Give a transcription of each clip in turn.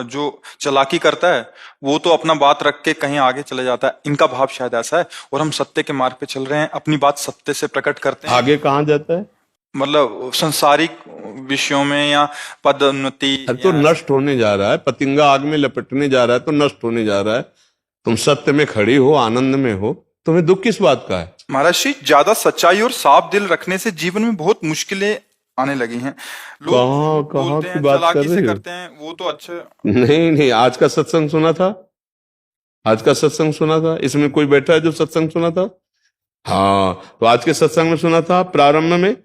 जो चालाकी करता है वो तो अपना बात रख के कहीं आगे चले जाता है। इनका भाव शायद ऐसा है। और हम सत्य के मार्ग पे चल रहे हैं, अपनी बात सत्य से प्रकट करते हैं। आगे कहाँ जाता है? मतलब संसारिक विषयों में या पदोन्नति अरे तो या नष्ट होने जा रहा है, पतंगा आग में लपटने जा रहा है तो नष्ट होने जा रहा है। तुम सत्य में खड़ी हो, आनंद में हो, तुम्हें दुख किस बात का है? महाराज श्री, ज्यादा सच्चाई और साफ दिल रखने से जीवन में बहुत मुश्किलें आने लगी हैं। लोग कहाँ झूठ कहाँ बोलते की हैं, बात कर चालाकी से रहे हो? करते हैं, वो तो अच्छा। नहीं नहीं, आज का सत्संग सुना था? आज का सत्संग सुना था? इसमें कोई बैठा है जो सत्संग सुना था? हाँ, तो आज के सत्संग में सुना था प्रारंभ में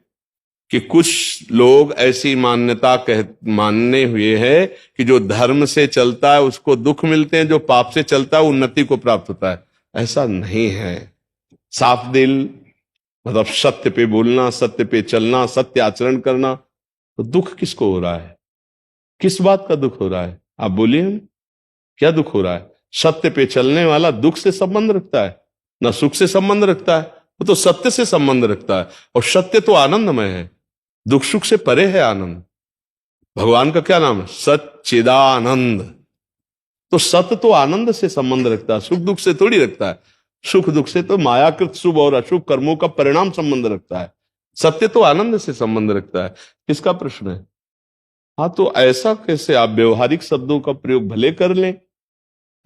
कि कुछ लोग ऐसी मान्यता कह मानने हुए हैं कि जो धर्म से चलता है उसको दुख मिलते हैं, जो पाप से चलता है उन्नति को प्राप्त होता है। ऐसा नहीं है। साफ दिल मतलब सत्य पे बोलना, सत्य पे चलना, सत्य आचरण करना। तो दुख किसको हो रहा है? किस बात का दुख हो रहा है? आप बोलिए हम, क्या दुख हो रहा है? सत्य पे चलने वाला दुख से संबंध रखता है, ना सुख से संबंध रखता है। वो तो सत्य से संबंध रखता है, और सत्य तो आनंदमय है। दुख सुख से परे है आनंद। भगवान का क्या नाम है? सच्चिदानंद। तो सत्य तो आनंद से संबंध रखता है, सुख दुख से थोड़ी रखता है। सुख दुख से तो मायाकृत शुभ और अशुभ कर्मों का परिणाम संबंध रखता है। सत्य तो आनंद से संबंध रखता है। किसका प्रश्न है? हाँ, तो ऐसा कैसे? आप व्यवहारिक शब्दों का प्रयोग भले कर लें,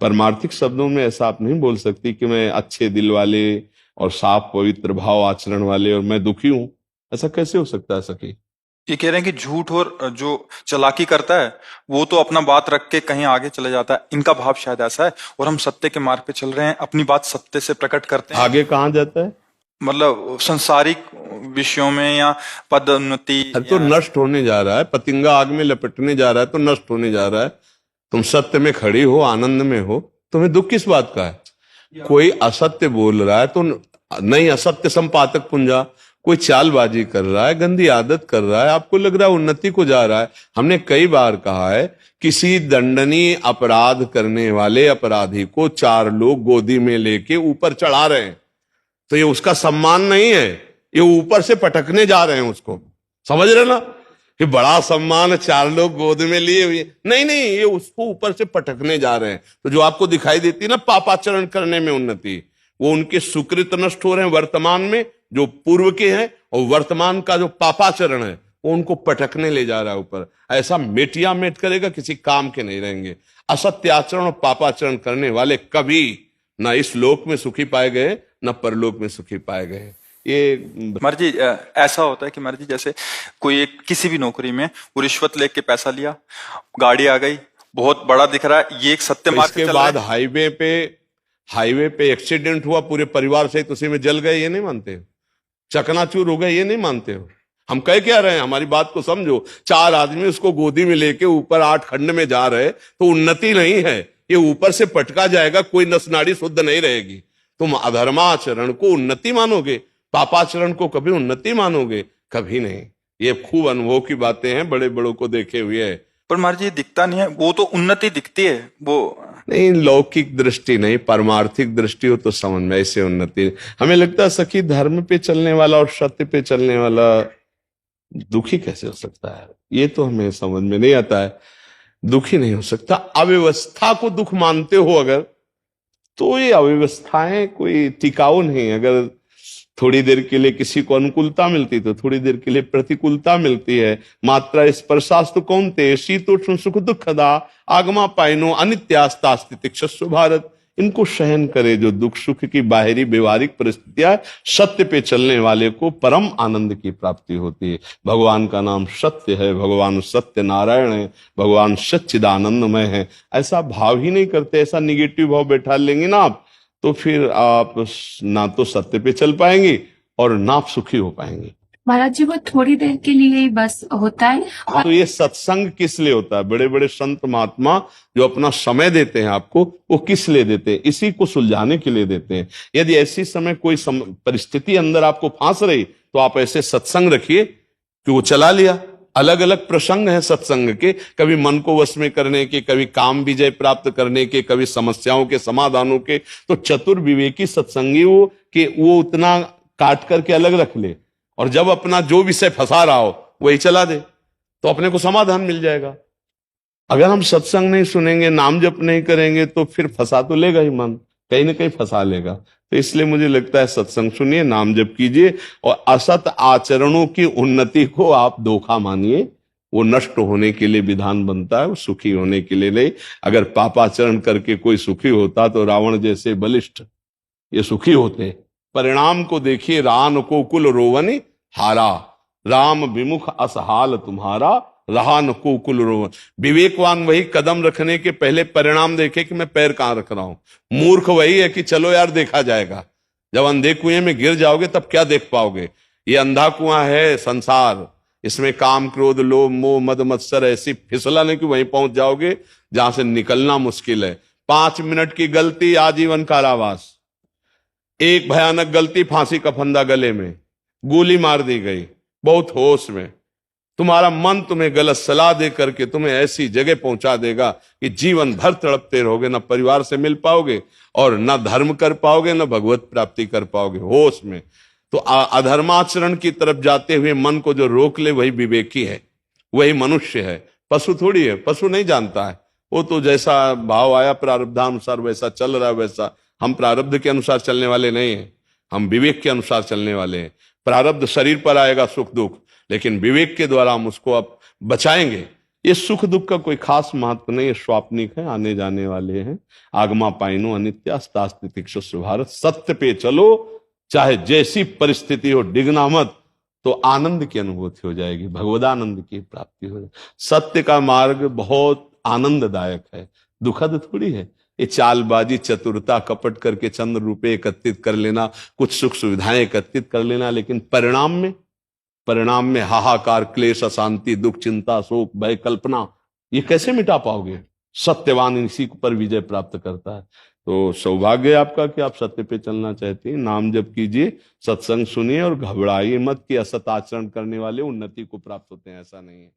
परमार्थिक शब्दों में ऐसा आप नहीं बोल सकती कि मैं अच्छे दिल वाले और साफ पवित्र भाव आचरण वाले और मैं दुखी हूं। ऐसा कैसे हो सकता है सखी? ये कह रहे हैं कि झूठ और जो चालाकी करता है वो तो अपना बात रख के कहीं आगे चले जाता है। इनका भाव शायद ऐसा है। और हम सत्य के मार्ग पे चल रहे हैं, अपनी बात सत्य से प्रकट करते हैं। आगे कहाँ जाता है? मतलब संसारिक विषयों में या पदोन्नति अरे तो या नष्ट होने जा रहा है, पतंगा आग में लपटने जा रहा है तो नष्ट होने जा रहा है। तुम सत्य में खड़ी हो, आनंद में हो, तुम्हें दुख किस बात का है? कोई असत्य बोल रहा है तो नहीं, असत्य संपातक पुंजा। कोई चालबाजी कर रहा है, गंदी आदत कर रहा है, आपको लग रहा है उन्नति को जा रहा है। हमने कई बार कहा है, किसी दंडनीय अपराध करने वाले अपराधी को चार लोग गोदी में लेके ऊपर चढ़ा रहे हैं, तो ये उसका सम्मान नहीं है, ये ऊपर से पटकने जा रहे हैं उसको। समझ रहे ना? कि बड़ा सम्मान, चार लोग गोद में लिए हुए, नहीं नहीं, ये उसको ऊपर से पटकने जा रहे हैं। तो जो आपको दिखाई देती है ना पापाचरण करने में उन्नति, वो उनके सुकृत नष्ट हो रहे हैं वर्तमान में, जो पूर्व के हैं, और वर्तमान का जो पापाचरण है वो उनको पटकने ले जा रहा है ऊपर। ऐसा मेटिया मेट करेगा, किसी काम के नहीं रहेंगे। असत्य आचरण और पापाचरण करने वाले कभी ना इस लोक में सुखी पाए गए, न परलोक में सुखी पाए गए। ये मर्जी ऐसा होता है कि मर्जी जैसे कोई एक किसी भी नौकरी में वो रिश्वत लेके पैसा लिया, गाड़ी आ गई, बहुत बड़ा दिख रहा है, ये एक सत्य मार्ग से इसके चल रहा बाद है। हाईवे पे एक्सीडेंट हुआ, पूरे परिवार सहित उसी में जल गए, ये नहीं मानते हो? चकनाचूर हो गए, ये नहीं मानते हो? हम कह क्या रहे हैं? हमारी बात को समझो। चार आदमी उसको गोदी में लेके ऊपर 8 खंड में जा रहे, तो उन्नति नहीं है, ये ऊपर से पटका जाएगा, कोई नस नाड़ी शुद्ध नहीं रहेगी। तुम अधर्माचरण को उन्नति मानोगे, पापाचरण को कभी उन्नति मानोगे? कभी नहीं। ये खूब अनुभव की बातें हैं, बड़े बड़ों को देखे हुए है। पर मर्जी ये दिखता नहीं है, वो तो उन्नति दिखती है वो। नहीं, लौकिक दृष्टि नहीं, परमार्थिक दृष्टि हो तो समझ में ऐसे उन्नति। हमें लगता है सखी, धर्म पे चलने वाला और सत्य पे चलने वाला दुखी कैसे हो सकता है? ये तो हमें समझ में नहीं आता है। दुखी नहीं हो सकता। अव्यवस्था को दुख मानते हो अगर, तो ये अव्यवस्थाएं कोई टिकाऊ नहीं। अगर थोड़ी देर के लिए किसी को अनुकूलता मिलती तो थोड़ी देर के लिए प्रतिकूलता मिलती है। मात्रा स्पर्शास्तु कौन्तेय शीतोष्ण सुख दुखदा आगमा पाइनो अनित्यास्ता स्थितिक्षस्व भारत। इनको सहन करे जो दुख सुख की बाहरी व्यवहारिक परिस्थितियां, सत्य पे चलने वाले को परम आनंद की प्राप्ति होती है। भगवान का नाम सत्य है, भगवान सत्य नारायण है, भगवान सच्चिदानंदमय है। ऐसा भाव ही नहीं करते, ऐसा निगेटिव भाव बैठा लेंगे ना आप, तो फिर आप ना तो सत्य पे चल पाएंगे और ना आप सुखी हो पाएंगे। महाराज जी, वो थोड़ी देर के लिए ही बस होता है। तो ये सत्संग किस लिए होता है? बड़े बड़े संत महात्मा जो अपना समय देते हैं आपको, वो किस लिए देते हैं? इसी को सुलझाने के लिए देते हैं। यदि ऐसी समय कोई परिस्थिति अंदर आपको फांस रही, तो आप ऐसे सत्संग रखिए कि वो चला लिया। अलग अलग प्रसंग है सत्संग के, कभी मन को वश में करने के, कभी काम विजय प्राप्त करने के, कभी समस्याओं के समाधानों के। तो चतुर विवेकी सत्संगी हो कि वो उतना काट करके अलग रख ले, और जब अपना जो विषय फंसा रहा हो वही चला दे, तो अपने को समाधान मिल जाएगा। अगर हम सत्संग नहीं सुनेंगे, नाम जप नहीं करेंगे, तो फिर फंसा तो लेगा ही मन, कहीं ना कहीं फंसा लेगा। तो इसलिए मुझे लगता है सत्संग सुनिए, नाम जप कीजिए, और असत आचरणों की उन्नति को आप धोखा मानिए। वो नष्ट होने के लिए विधान बनता है, वो सुखी होने के लिए नहीं। अगर पापाचरण करके कोई सुखी होता तो रावण जैसे बलिष्ठ ये सुखी होते। परिणाम को देखिए, रान को कुल रोवनी हारा, राम विमुख असहाल तुम्हारा, रहा न को कुल रोवन। विवेकवान वही कदम रखने के पहले परिणाम देखे कि मैं पैर कहां रख रहा हूं। मूर्ख वही है कि चलो यार देखा जाएगा। जब अंधे कुएं में गिर जाओगे तब क्या देख पाओगे। ये अंधा कुआं है संसार, इसमें काम क्रोध लोभ मोह मद मत्सर ऐसी फिसलन है कि वहीं पहुंच जाओगे जहां से निकलना मुश्किल है। 5 मिनट की गलती आजीवन कारावास, एक भयानक गलती फांसी का फंदा गले में, गोली मार दी गई बहुत होश में। तुम्हारा मन तुम्हें गलत सलाह दे करके तुम्हें ऐसी जगह पहुंचा देगा कि जीवन भर तड़पते रहोगे, न परिवार से मिल पाओगे और न धर्म कर पाओगे, न भगवत प्राप्ति कर पाओगे होश में। तो अधर्माचरण की तरफ जाते हुए मन को जो रोक ले वही विवेकी है, वही मनुष्य है। पशु थोड़ी है, पशु नहीं जानता है, वो तो जैसा भाव आया प्रारब्धानुसार वैसा चल रहा है। वैसा हम प्रारब्ध के अनुसार चलने वाले नहीं हैं, हम विवेक के अनुसार चलने वाले हैं। प्रारब्ध शरीर पर आएगा सुख दुख, लेकिन विवेक के द्वारा हम उसको अब बचाएंगे। ये सुख दुख का कोई खास महत्व नहीं है, स्वाप्निक है, आने जाने वाले हैं। आगमा पाइनो अनित्यास्तास्तितिक्षुष भारत, सत्य पे चलो चाहे जैसी परिस्थिति हो, डिगना मत, तो आनंद की अनुभूति हो जाएगी, भगवदानंद की प्राप्ति हो जाएगी। सत्य का मार्ग बहुत आनंददायक है, दुखद थोड़ी है। ये चालबाजी चतुरता कपट करके चंद्र रुपए एकत्रित कर लेना, कुछ सुख सुविधाएं एकत्रित कर लेना, लेकिन परिणाम में हाहाकार क्लेश अशांति दुख चिंता शोक भय कल्पना, ये कैसे मिटा पाओगे। सत्यवान इसी पर विजय प्राप्त करता है। तो सौभाग्य आपका कि आप सत्य पे चलना चाहते हैं। नाम जप कीजिए, सत्संग सुनिए और घबराइए मत कि असत आचरण करने वाले उन्नति को प्राप्त होते हैं, ऐसा नहीं है।